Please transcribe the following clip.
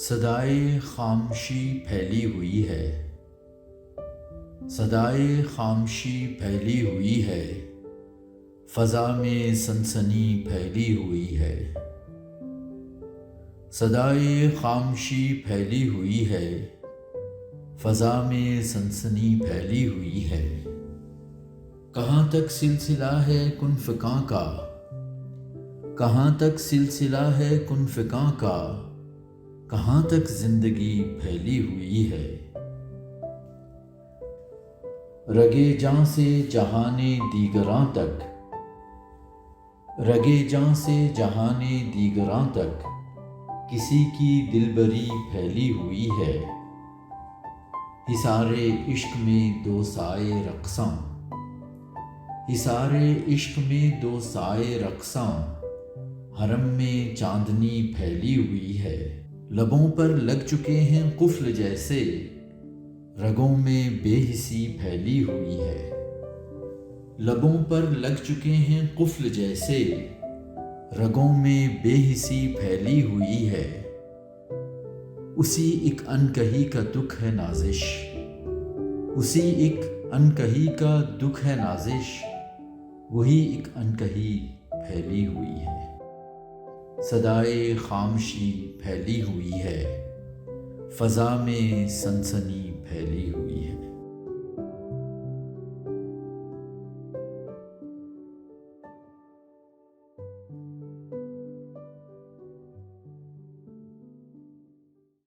صدائے خاموشی پھیلی ہوئی ہے، صدائے خاموشی پھیلی ہوئی ہے، فضا میں سنسنی پھیلی ہوئی ہے۔ صدائے خاموشی پھیلی ہوئی ہے، فضا میں سنسنی پھیلی ہوئی ہے۔ کہاں تک سلسلہ ہے کن فکاں کا، کہاں تک سلسلہ ہے کن فکاں کا، کہاں تک زندگی پھیلی ہوئی ہے۔ رگے جاں سے جہانے دیگراں تک، رگے جاں سے جہانے دیگراں تک، کسی کی دلبری پھیلی ہوئی ہے۔ حصارِ عشق میں دو سائے رقصاں، حصارِ عشق میں دو سائے رقصاں، حرم میں چاندنی پھیلی ہوئی ہے۔ لبوں پر لگ چکے ہیں قفل جیسے، رگوں میں بے حسی پھیلی ہوئی ہے۔ لبوں پر لگ چکے ہیں قفل جیسے، رگوں میں بے حسی پھیلی ہوئی ہے۔ اسی ایک انکہی کا دکھ ہے نازش، اسی ایک انکہی کا دکھ ہے نازش، وہی ایک انکہی پھیلی ہوئی ہے۔ صدائے خاموشی پھیلی ہوئی ہے، فضا میں سنسنی